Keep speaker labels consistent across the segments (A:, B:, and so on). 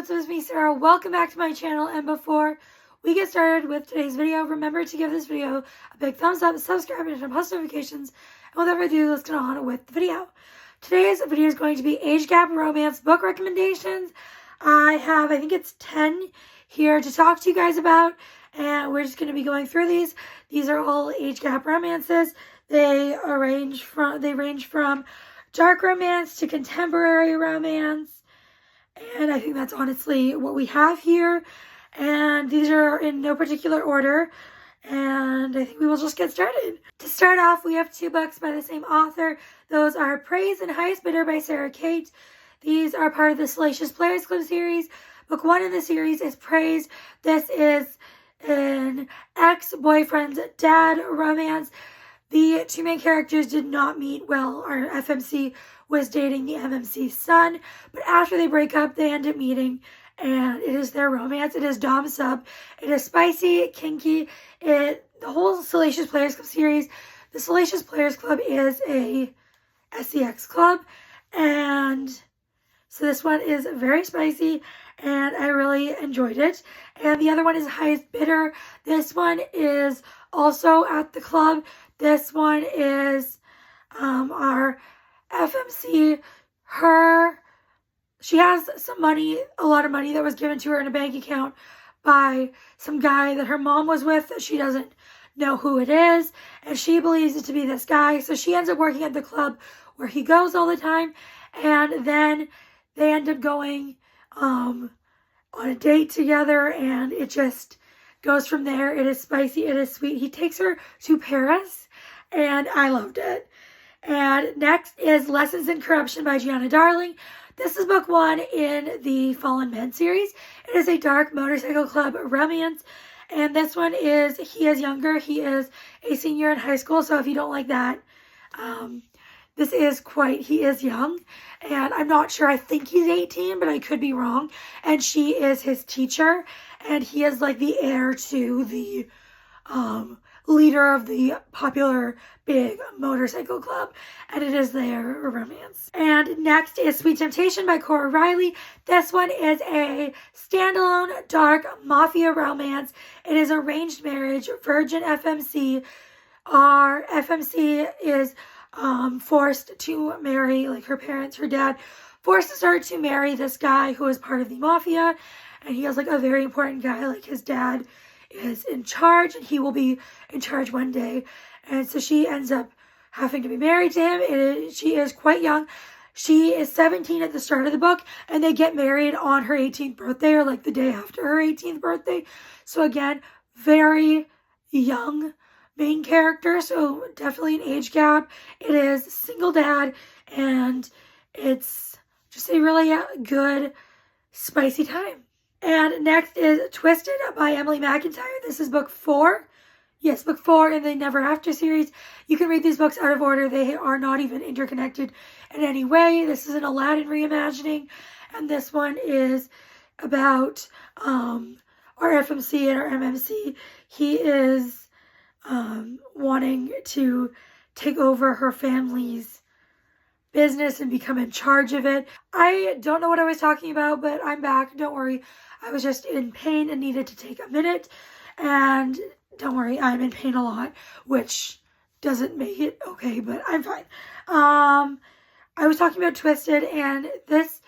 A: what's up? It's me, Sarah. Welcome back to my channel. And before we get started with today's video, remember to give this video a big thumbs up, subscribe, and turn on post notifications. And without further ado, let's get on with the video. Today's video is going to be age gap romance book recommendations. I think it's 10 here to talk to you guys about, and we're just going to be going through these. These are all age gap romances. They range from dark romance to contemporary romance. And I think that's honestly what we have here. And these are in no particular order. And I think we will just get started. To start off, we have two books by the same author. Those are Praise and Highest Bidder by Sarah Kate. These are part of the Salacious Players Club series. Book one in the series is Praise. This is an ex-boyfriend's dad romance. The two main characters did not meet well. Our FMC was dating the MMC's son, but after they break up, they end up meeting, and it is their romance. It is dom sub. It is spicy, kinky. The whole Salacious Players Club series, the Salacious Players Club is a SCX club, and so this one is very spicy, and I really enjoyed it. And the other one is Highest Bidder. This one is also at the club. This one is our FMC. She has some money, a lot of money that was given to her in a bank account by some guy that her mom was with. She doesn't know who it is, and she believes it to be this guy. So she ends up working at the club where he goes all the time, and then they end up going on a date together, and it just goes from there. It is spicy, it is sweet. He takes her to Paris, and I loved it. And next is Lessons in Corruption by Gianna Darling. This is book one in the Fallen Men series. It is a dark motorcycle club romance. And this one is, he is younger. He is a senior in high school. So if you don't like that, he is young. And I'm not sure, I think he's 18, but I could be wrong. And she is his teacher. And he is like the heir to the leader of the popular big motorcycle club, and it is their romance. And next is Sweet Temptation by Cora Riley. This one is a standalone dark mafia romance. It is arranged marriage, virgin FMC. Our FMC is forced to marry, like her parents, her dad forces her to marry this guy who is part of the mafia, and he is like a very important guy. Like his dad is in charge, and he will be in charge one day. And so she ends up having to be married to him. She is quite young. She is 17 at the start of the book, and they get married on her 18th birthday, or like the day after her 18th birthday. So again, very young main character, so definitely an age gap. It is single dad, and it's just a really good, spicy time. And next is Twisted by Emily McIntyre. This is book four. Yes, book four in the Never After series. You can read these books out of order. They are not even interconnected in any way. This is an Aladdin reimagining. And this one is about our FMC and our MMC. He is wanting to take over her family's business and become in charge of it. I don't know what I was talking about, but I'm back. Don't worry. I was just in pain and needed to take a minute. And don't worry, I'm in pain a lot, which doesn't make it okay, but I'm fine. I was talking about Twisted, and this,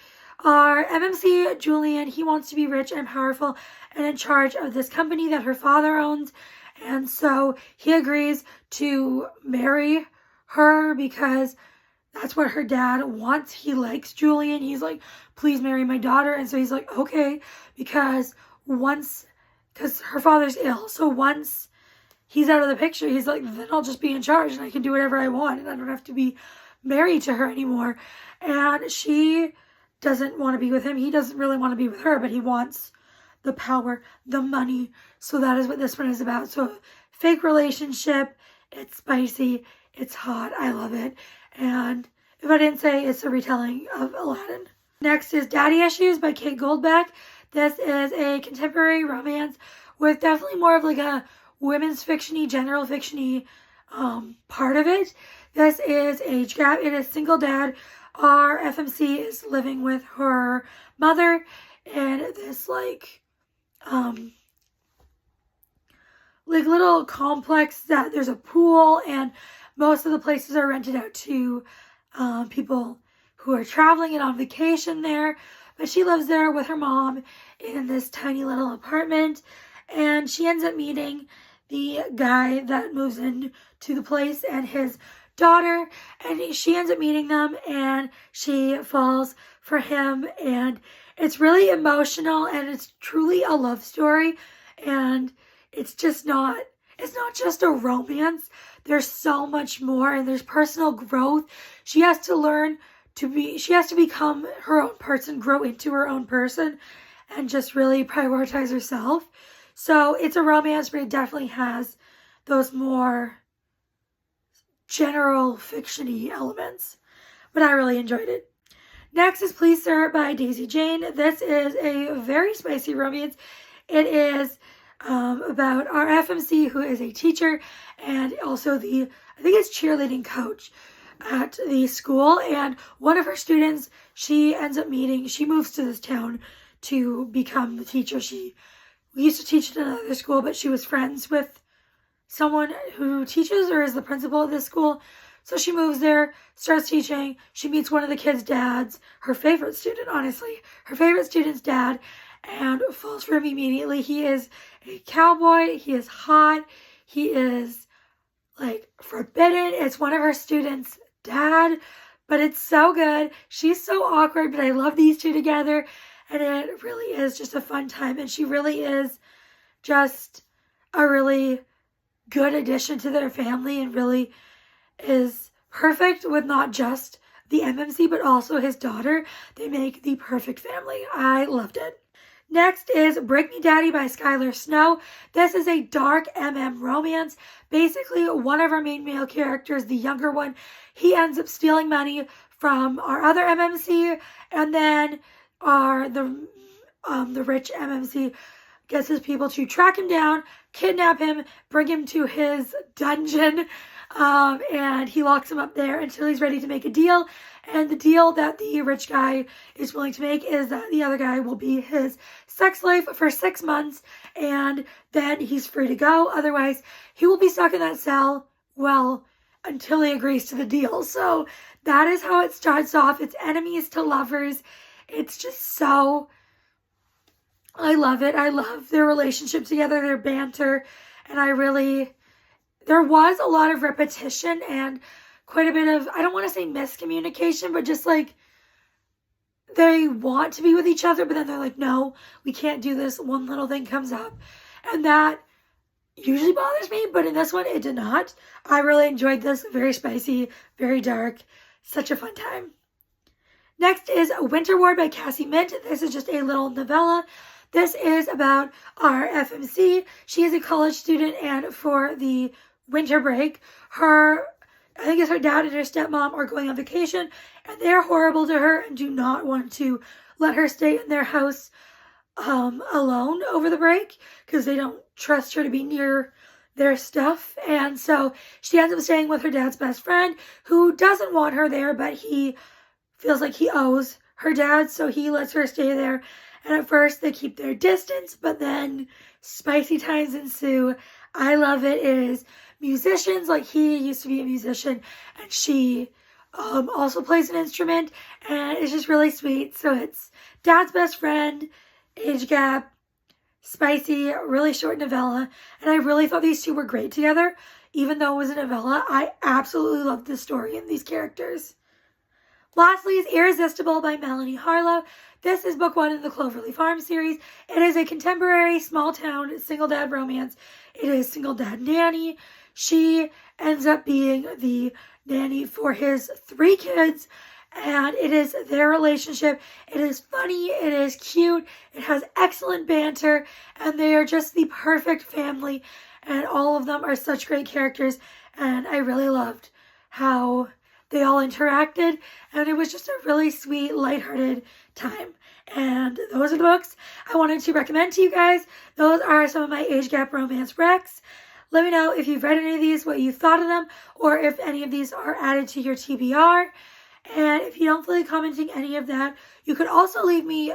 A: our MMC, Julian, he wants to be rich and powerful and in charge of this company that her father owns. And so he agrees to marry her because that's what her dad wants. He likes Julian. He's like, please marry my daughter. And so he's like, okay, because her father's ill. So once he's out of the picture, he's like, then I'll just be in charge and I can do whatever I want and I don't have to be married to her anymore. And she doesn't want to be with him. He doesn't really want to be with her, but he wants the power, the money. So that is what this one is about. So fake relationship. It's spicy. It's hot. I love it. And if I didn't say, it's a retelling of Aladdin. Next is Daddy Issues by Kate Goldbeck. This is a contemporary romance with definitely more of like a women's fiction-y, general fiction-y part of it. This is age gap. It is single dad. Our FMC is living with her mother in this little complex that there's a pool, and most of the places are rented out to people who are traveling and on vacation there. But she lives there with her mom in this tiny little apartment, and she ends up meeting the guy that moves in to the place and his daughter, and she ends up meeting them, and she falls for him, and it's really emotional, and it's truly a love story, and it's not just a romance. There's so much more, and there's personal growth. She has to become her own person, grow into her own person, and just really prioritize herself. So it's a romance, but it definitely has those more general fiction-y elements. But I really enjoyed it. Next is Please Sir by Daisy Jane. This is a very spicy romance. It is about our FMC, who is a teacher and also I think it's cheerleading coach at the school. And one of her students, she moves to this town to become the teacher. She used to teach at another school, but she was friends with someone who teaches or is the principal of this school. So she moves there, starts teaching. She meets one of the kids' dads, her favorite student, honestly, her favorite student's dad, and falls for him immediately. He is a cowboy. He is hot. He is forbidden. It's one of her students' dad, but it's so good. She's so awkward, but I love these two together, and it really is just a fun time. And she really is just a really good addition to their family, and really is perfect with not just the MMC, but also his daughter. They make the perfect family. I loved it. Next is Break Me Daddy by Skylar Snow. This is a dark romance. Basically, one of our main male characters, the younger one, he ends up stealing money from our other MMC, and then the rich MMC gets his people to track him down, kidnap him, bring him to his dungeon, and he locks him up there until he's ready to make a deal. And the deal that the rich guy is willing to make is that the other guy will be his sex slave for 6 months, and then he's free to go. Otherwise, he will be stuck in that cell, until he agrees to the deal. So that is how it starts off. It's enemies to lovers. It's just so... I love it. I love their relationship together, their banter, and there was a lot of repetition and quite a bit of, I don't want to say miscommunication, but just they want to be with each other, but then they're like, no, we can't do this. One little thing comes up, and that usually bothers me, but in this one, it did not. I really enjoyed this. Very spicy, very dark, such a fun time. Next is Winter Ward by Cassie Mint. This is just a little novella. This is about our FMC. She is a college student, and for the winter break, I think it's her dad and her stepmom are going on vacation, and they're horrible to her and do not want to let her stay in their house alone over the break because they don't trust her to be near their stuff. And so she ends up staying with her dad's best friend, who doesn't want her there, but he feels like he owes her dad, so he lets her stay there. And at first they keep their distance, but then spicy times ensue. I love it. It is musicians. He used to be a musician, and she also plays an instrument, and it's just really sweet. So it's dad's best friend, age gap, spicy, really short novella, and I really thought these two were great together. Even though it was a novella, I absolutely loved this story and these characters. Lastly is Irresistible by Melanie Harlow. This is book 1 in the Cloverleaf Farm series. It is a contemporary, small-town, single dad romance. It is single dad nanny. She ends up being the nanny for his 3 kids, and it is their relationship. It is funny. It is cute. It has excellent banter, and they are just the perfect family, and all of them are such great characters, and I really loved how they all interacted, and it was just a really sweet, lighthearted time. And those are the books I wanted to recommend to you guys. Those are some of my age gap romance recs. Let me know if you've read any of these, what you thought of them, or if any of these are added to your TBR. And if you don't feel like commenting any of that, you could also leave me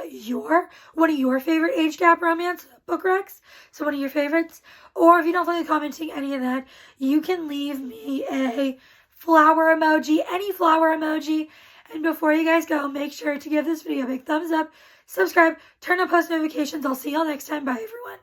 A: one of your favorite age gap romance book recs, so one of your favorites. Or if you don't feel like commenting any of that, you can leave me a flower emoji, any flower emoji. And before you guys go, make sure to give this video a big thumbs up, subscribe, turn on post notifications. I'll see y'all next time. Bye, everyone.